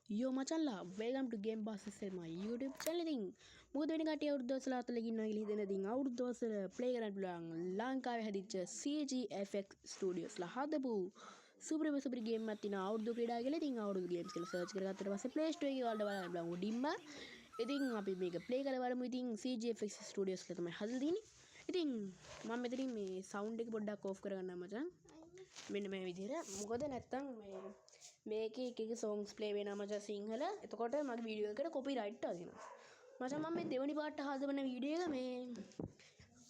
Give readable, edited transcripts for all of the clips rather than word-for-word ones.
Yo මචල්ලා welcome to Game Boss SL my YouTube channel ඉතින් මොකද වෙන කට්ටිය අවුරුදු 14 ක ඉන්නවා කියලා හිතන ඉතින් අවුරුදු 14 play කරන්න පුළුවන් ලංකාවේ හැදිච්ච CGFX Studios ලා හදපු සුපර් ගේම් එකක් තියෙනවා අවුරුදු ක්‍රීඩා කියලා. ඉතින් අවුරුදු ගේම්ස් කියලා සර්ච් කරගත්තට පස්සේ Play Store එකේ වලට බලන්න පුළුවන් උඩින්ම. ඉතින් අපි මේක play කරලා බලමු. ඉතින් CGFX Studios ලා තමයි හදලා තියෙන්නේ. ඉතින් මම මෙතනින් මේ sound එක පොඩ්ඩක් off කරගන්නම් මචං. මෙන්න මේ විදිහට. මොකද නැත්තම් මේකේ එක songs play වෙනවා මචං සිංහල. එතකොට මගේ වීඩියෝ එකට copyright ආදිනවා. මචං මම මේ දෙවෙනි පාට හදවන වීඩියෝ එක මේ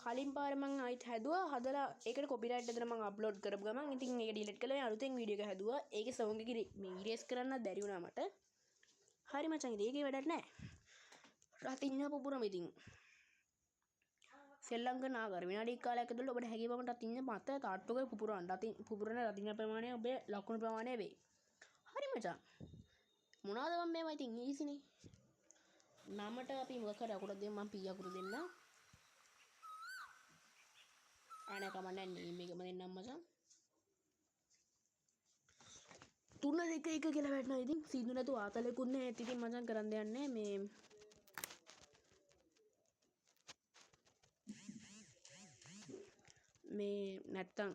කලින් පාර මම ආයිත් හැදුවා. හදලා ඒකට copyright ඇදලා මම upload කරපු ගමන් ඉතින් ඒක delete කළා. අලුතෙන් වීඩියෝ එක හැදුවා. ඒකේ song එක මේ erase කරන්නත් බැරි වුණා මට. හරි මචං ඉතින් ඒකේ වැඩක් නැහැ. රතිඤ්ඤා පුපුරම ඉතින් සෙල්ලම් කරන ආකාර විනාඩි කාලයක් ඇතුළත ඔබට හැකි බවට රතිඤ්ඤා මත තාට්ටුවක පුපුරන්න. පුපුරන රතිඤ්ඤා ප්‍රමාණය ඔබේ ලකුණු ප්‍රමාණය වේ. හරි මචං මොනවාද මම මේවා ඉතින් ඊසිනේ. නමට අපි මොකක් හරි අකුරක් දෙන්න මම පී අකුර දෙන්න. ආනේ කමන්නේ නේම් එකම දෙන්නම් මචං. 3-2-1 කියලා වැටෙනවා. ඉතින් සින්දු නැතුව ආතලෙකුත් නැහැ. ඉතින් මචං කරන් දෙන්නේ මේ නැත්තම්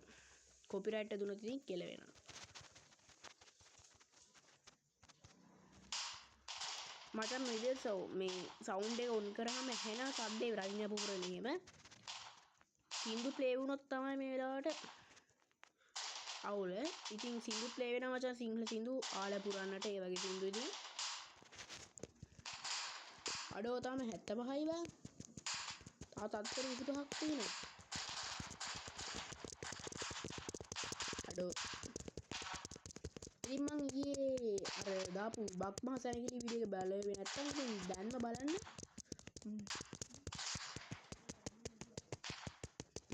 කොපිරයිට් දුන්නොත් ඉතින් කෙල වෙනවා. මචං මේ විදිහට මේ සවුන්ඩ් එක ඔන් කරාම ඇහෙන සද්දේ රතිඤ්ඤා පුපුරන එහෙම. සින්දු ප්ලේ වුණොත් තමයි මේ වෙලාවට අවුල. ඉතින් සින්දු ප්ලේ වෙනවා මචං සිංහල සින්දු ආල පුරන්නට ඒ වගේ සින්දු ඉතින් අඩෝ තාම 75යි බෑ. තාම තත්පර 25ක් තියෙනවා. අඩෝ ඉතින් මං ඊයේ අර දාපු බක් මහසෑනගේ වීඩියෝ එක බලුවේ නැත්තම් ඉතින් දැන්ම බලන්න.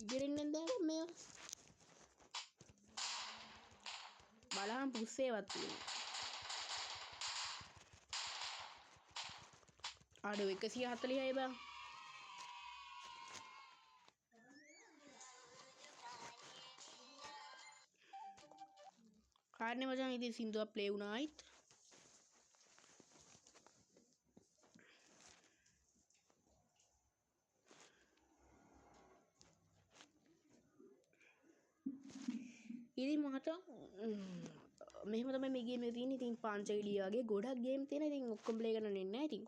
ඉගෙරින්නේ නැද්ද මේවා? බලහන් පුස්සේවත් තියෙනවා. අඩෝ 140යි බං. කාරණේ මචං ඉතින් සින්දුවක් ප්ලේ වුණා ආයිත්. ඉතින් මචං මෙහෙම තමයි මේ ගේම් එක තියෙන්නේ. ඉතින් පාංචගිඩිය වගේ ගොඩක් ගේම් තියෙනවා. ඉතින් ඔක්කොම ප්ලේ කරන්න ඉන්නේ නැහැ. ඉතින්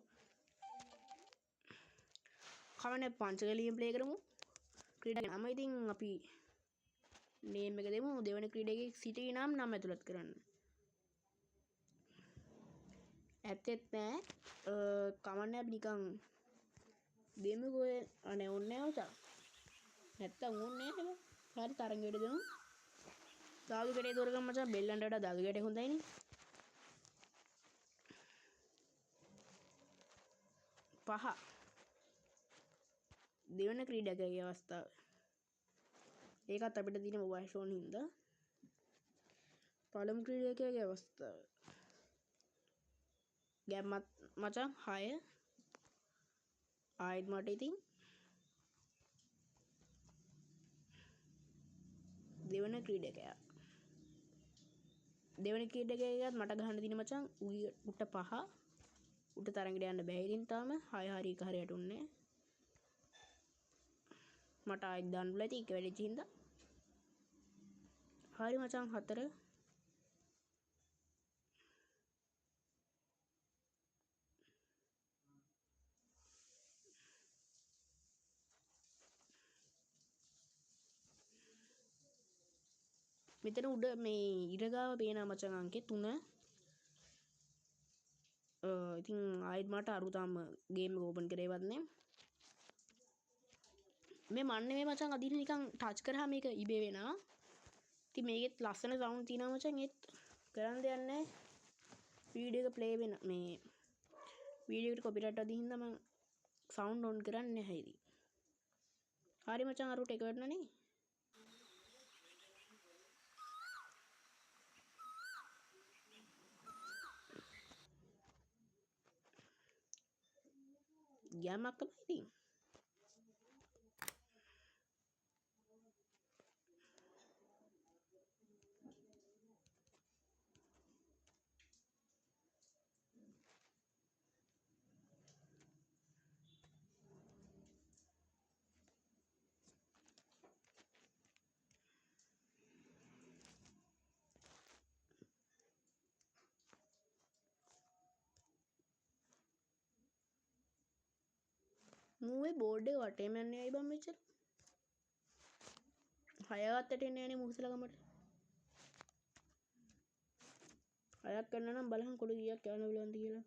කවන්නේ පාංචගිඩියෙන් ප්ලේ කරමු. ක්‍රීඩා නම ඉතින් අපි නේම් එක දෙමු. දෙවෙනි ක්‍රීඩකගේ සිටි නම් ඇතුළත් කරන්න. ඇත්තෙත් නෑ. කමන්නේ අපි නිකන් දෙමුකෝ. අනේ ඕනේ නෑ මචං. නැත්තම් ඕනේ නෑ. හරි තරංගයට දෙමු. දාගු ගැටේ දොරගම් මචං බෙල්ලන්ට වඩා දාගු ගැටේ හොඳයිනේ. 5 දෙවන ක්‍රීඩකගේ අවස්ථාව. ඒකත් අපිට තියෙන මොබයිල් ෆෝන් හින්දා. පළමු ක්‍රීඩකගේ අවස්ථාව. ගැම්මත් මචං 6 ආයිත් මට ඉතින් දෙවන ක්‍රීඩකයා. දෙවන ක්‍රීඩකයාත් මට ගහන්න තියෙන මචං උට 5. උට තරඟට යන්න බැහැ ඉතින් තාම 6 හරි 1 හරියට උන්නේ. මට ආයිත් දාන්න බුලා ඉතින් එක වැඩිච්ච හින්දා. හරි මචං 4. මෙතන උඩ මේ ඉරගාව පේනවා මචං අංකේ 3. ඉතින් ආයිත් මට අරු තාම ගේම් එක ඕපන් කරේවත් නෑ. මේ මන්නේ මේ මචං අදින නිකන් ටච් කරාම මේක ඉබේ වෙනවා. ඉතින් මේකෙත් ලස්සන සවුන්ඩ් තියෙනවා මචං. ඒත් කරන්න දෙයක් නෑ. වීඩියෝ එක ප්ලේ වෙන මේ වීඩියෝ එකට කොපිරයිට් අදින් හින්දා මම සවුන්ඩ් ඔන් කරන්නේ නැහැ ඉතින්. හරි මචං අරුට එක වටනනේ. ගැමක් තමයි ඉතින්. මූවේ බෝඩ් එක වටේම යන්නේ ඇයි බං මෙච්චර? හයවත්තට එන්නේ නැනේ මුහුසලගමට. හයක් කරන්න නම් බලහන් කොඩ කීයක් යවන්න පුළුවන්ද කියලා.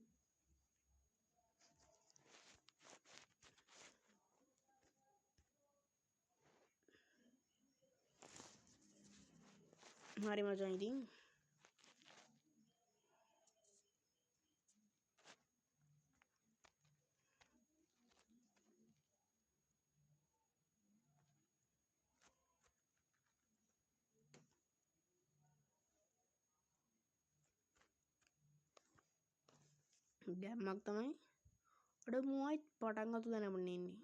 හරි මචං ඉතින් ගැම්මක් තමයි අඩ මුවයි පටන් අතු දැනමන්න එන්නේ.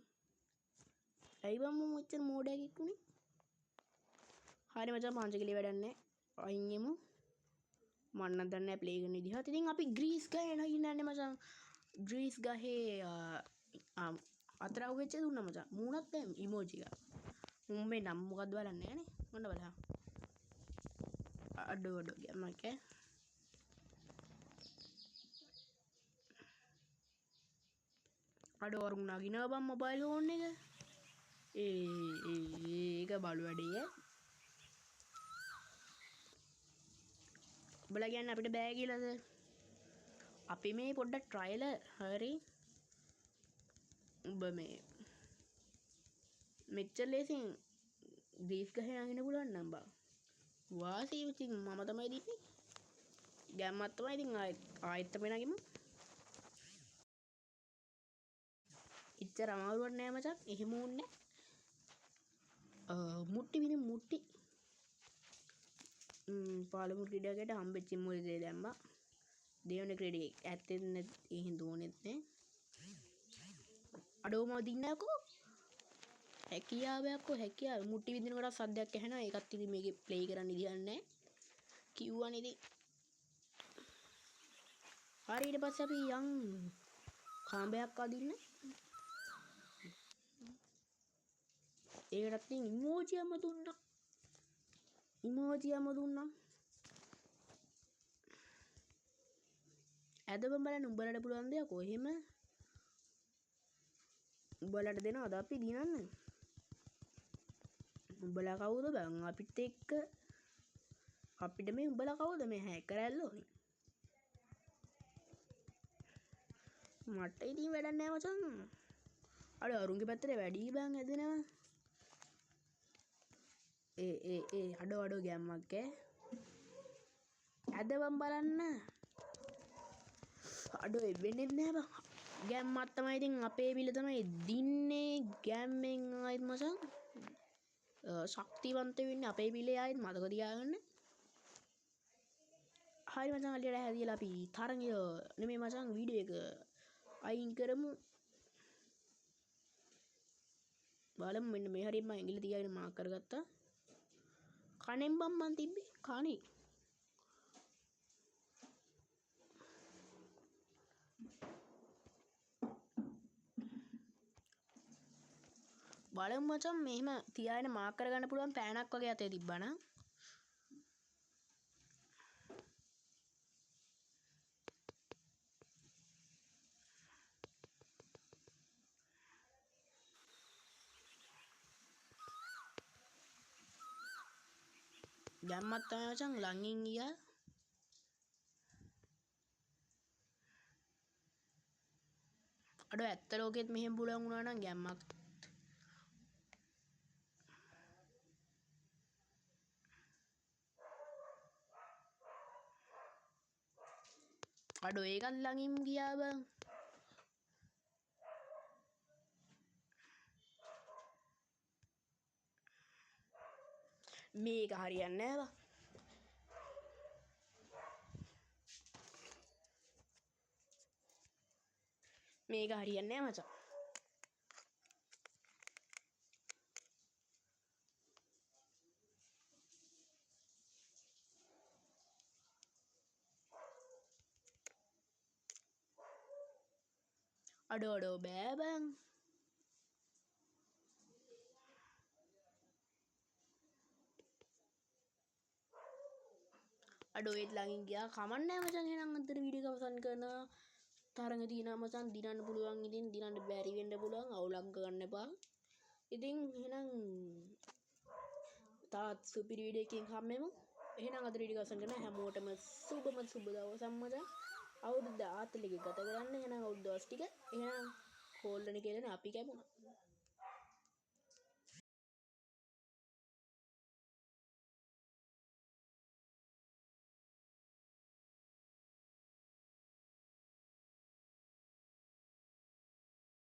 ඇයි බං මම මෙච්චර මෝඩයෙක් වුනේ? හරි මචං පාංචකලිය වැඩන්නේ අයින් යමු. මම නම් දන්නේ නැහැ ප්ලේ කරන විදිහත්. ඉතින් අපි ග්‍රීස් ගහේ නගින්න යන්නේ මචං. ග්‍රීස් ගහේ අතර අවුච්ච දුන්නා මචං. මූණත් දැන් ඉමෝජි එක. මුම් මේ නම් මොකක්ද බලන්නේ නැහනේ. මොන්න බලන්න. අඩෝ ගැම්මක් ඈ. අඩෝ වරුන් නගිනවා බං මොබයිල් ෆෝන් එක. ඒක බලු වැඩේ ඈ. උඹලා කියන්නේ අපිට බෑ කියලාද? අපි මේ පොඩ්ඩක් ට්‍රයිල හරි. උඹ මේ මෙච්චර ලේසින් ග්‍රීස් ගහේ නගින්න පුළුවන් නම් බං. වාසි ඉතින් මම තමයි දින්නේ. ගැම්මත් තමයි ඉතින් ආයෙත් අපි නගිමු. ඉච්චර අමාරුවක් නෑ මචං. එහෙම ඕනේ නෑ. මුට්ටි විනේ මුට්ටි. පාලමු ක්‍රීඩකයට හම්බෙච්ච මුල් දේ දැම්මා. දෙවන ක්‍රීඩකෙක් ඇත්තෙත් නැත් ඒ හින්දා ඕනෙත් නෑ. අඩෝ මම දින්නකෝ. හැකියාව මුට්ටි විදිනකොට සද්දයක් ඇහෙනවා. ඒකත් ඉතින් මේකේ ප්ලේ කරන්න ඉදියක් නෑ. කිව්වනේ ඉතින්. හරි ඊට පස්සේ අපි යන් කාඹයක් අදින්න. ඒකටත් ඉතින් ඉමෝජියම දුන්නා. ඇදබම් බලන්න උඹලට පුළුවන් දෙයක් කොහෙම උඹලට දෙනවද අපි දිනන්න? උඹලා කවුද බං අපිත් එක්ක අපිට මේ උඹලා කවුද මේ හැකර් ඇල්ලෝනේ? මට ඉතින් වැඩක් නෑ මචං. අර අරුන්ගේ පැත්තට වැඩි බං ඇදෙනවා. අඩෝ ගැම්මක් ඈ. ඇදබම් බලන්න. අඩෝ වෙන්නේ නෑ බං. ගැම්මක් තමයි ඉතින් අපේ බිල තමයි දින්නේ ගැම්මෙන් ආයෙත් මචං. ශක්තිවන්ත වෙන්නේ අපේ බිලේ ආයෙත් මතක තියාගන්න. හරි මචං අලියට හැදියලා අපි තරගය නෙමෙයි මචං වීඩියෝ එක අයින් කරමු. බලමු මෙන්න මේ හරියට මම ඇඟිලි තියාගෙන මාක් කරගත්තා. කණෙන් බම් මන් තිබ්බේ කණේ. බලමු මචං මෙහෙම තියාගෙන මාක් කරගන්න පුළුවන් පෑනක් වගේ අතේ තිබ්බනම්. ගැම්මක් තමයි මචං ළඟින් ගියා. අඩෝ ඇත්ත ලෝකෙත් මෙහෙම පුළුවන් වුණා නම් ගැම්මක්. අඩෝ ඒකත් ළඟින් ගියා බං. මේක හරියන්නේ නෑ බං. මේක හරියන්නේ නෑ මචං. අඩෝ බෑ බං. අඩෝ ඒත් ළඟින් ගියා කමක් නෑ මචං. එහෙනම් අන්තර වීඩියෝ එක අවසන් කරනවා. තරඟ තියෙනවා මචං දිනන්න පුළුවන් ඉතින් දිනන්න බැරි වෙන්න පුළුවන් අවුලක් ගන්න එපා ඉතින් එහෙනම් තාත් සුපිරි වීඩියෝ එකකින් හම්බෙමු එහෙනම් අද වීඩියෝ එක අවසන් කරන හැමෝටම සුබ දවසක් මචං අවුරුද්ද 40 ගත කරන්න එහෙනම් අවුරුදු දවස් ටික එහෙනම් කෝල් වෙන කියලා අපි කැපුණා